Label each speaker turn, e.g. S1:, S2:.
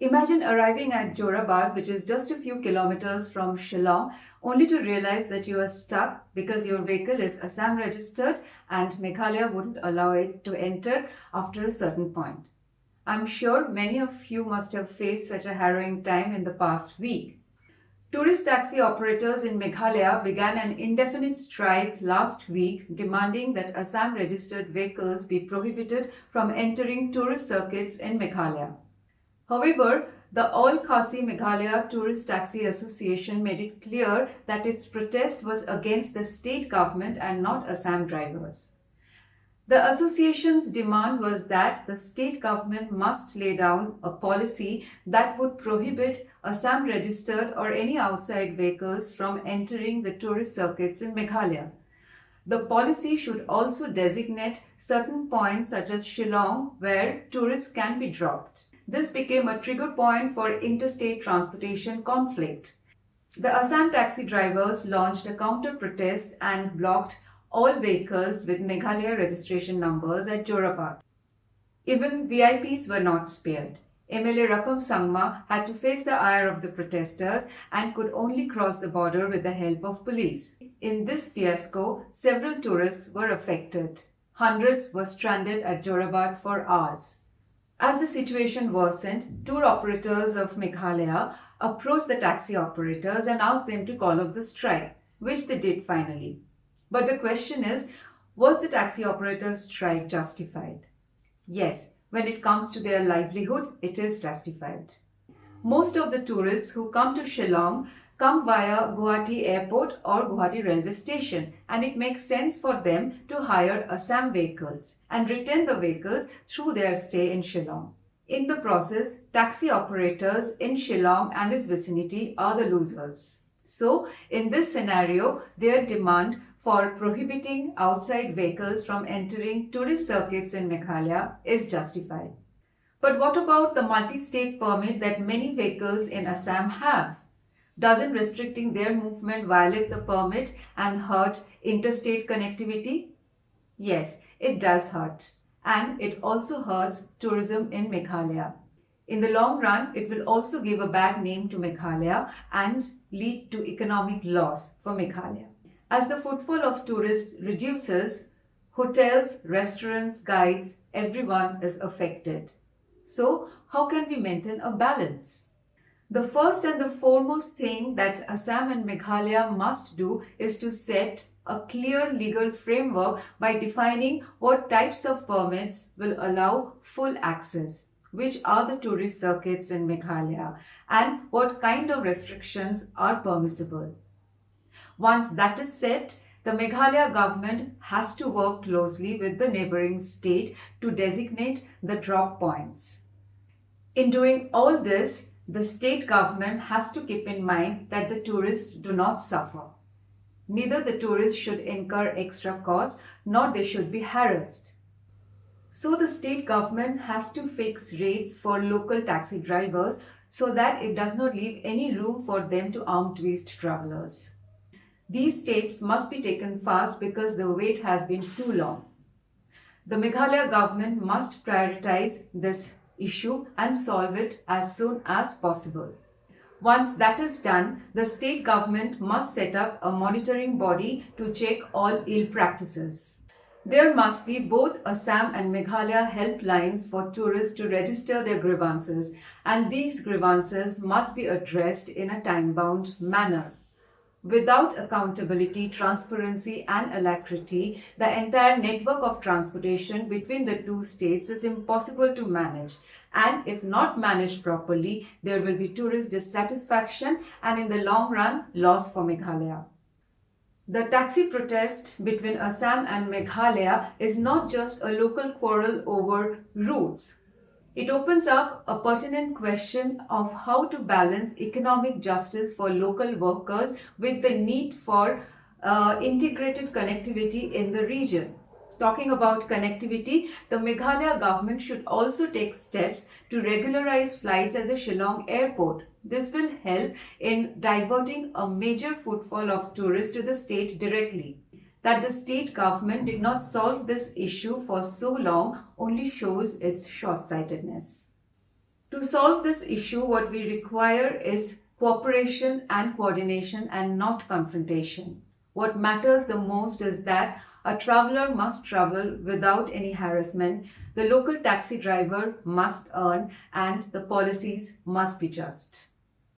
S1: Imagine arriving at Jorabat, which is just a few kilometers from Shillong, only to realize that you are stuck because your vehicle is Assam registered and Meghalaya wouldn't allow it to enter after a certain point. I'm sure many of you must have faced such a harrowing time in the past week. Tourist taxi operators in Meghalaya began an indefinite strike last week demanding that Assam registered vehicles be prohibited from entering tourist circuits in Meghalaya. However, the All Khasi Meghalaya Tourist Taxi Association made it clear that its protest was against the state government and not Assam drivers. The association's demand was that the state government must lay down a policy that would prohibit Assam registered or any outside vehicles from entering the tourist circuits in Meghalaya. The policy should also designate certain points such as Shillong where tourists can be dropped. This became a trigger point for interstate transportation conflict. The Assam taxi drivers launched a counter-protest and blocked all vehicles with Meghalaya registration numbers at Jorabat. Even VIPs were not spared. MLA Rakam Sangma had to face the ire of the protesters and could only cross the border with the help of police. In this fiasco, several tourists were affected. Hundreds were stranded at Jorabat for hours. As the situation worsened, tour operators of Meghalaya approached the taxi operators and asked them to call off the strike, which they did finally. But the question is, was the taxi operators' strike justified? Yes, when it comes to their livelihood, it is justified. Most of the tourists who come to Shillong come via Guwahati Airport or Guwahati Railway Station, and it makes sense for them to hire Assam vehicles and retain the vehicles through their stay in Shillong. In the process, taxi operators in Shillong and its vicinity are the losers. So, in this scenario, their demand for prohibiting outside vehicles from entering tourist circuits in Meghalaya is justified. But what about the multi-state permit that many vehicles in Assam have? Doesn't restricting their movement violate the permit and hurt interstate connectivity? Yes, it does hurt. And it also hurts tourism in Meghalaya. In the long run, it will also give a bad name to Meghalaya and lead to economic loss for Meghalaya. As the footfall of tourists reduces, hotels, restaurants, guides, everyone is affected. So, how can we maintain a balance? The first and the foremost thing that Assam and Meghalaya must do is to set a clear legal framework by defining what types of permits will allow full access, which are the tourist circuits in Meghalaya, and what kind of restrictions are permissible. Once that is set, the Meghalaya government has to work closely with the neighboring state to designate the drop points. In doing all this, the state government has to keep in mind that the tourists do not suffer. Neither the tourists should incur extra cost, nor they should be harassed. So the state government has to fix rates for local taxi drivers so that it does not leave any room for them to arm twist travelers. These steps must be taken fast because the wait has been too long. The Meghalaya government must prioritize this issue and solve it as soon as possible. Once that is done, the state government must set up a monitoring body to check all ill practices. There must be both Assam and Meghalaya helplines for tourists to register their grievances, and these grievances must be addressed in a time-bound manner. Without accountability, transparency, and alacrity, the entire network of transportation between the two states is impossible to manage. And if not managed properly, there will be tourist dissatisfaction and, in the long run, loss for Meghalaya. The taxi protest between Assam and Meghalaya is not just a local quarrel over routes. It opens up a pertinent question of how to balance economic justice for local workers with the need for integrated connectivity in the region. Talking about connectivity, the Meghalaya government should also take steps to regularize flights at the Shillong airport. This will help in diverting a major footfall of tourists to the state directly. That the state government did not solve this issue for so long only shows its short-sightedness. To solve this issue, what we require is cooperation and coordination and not confrontation. What matters the most is that a traveler must travel without any harassment, the local taxi driver must earn, and the policies must be just.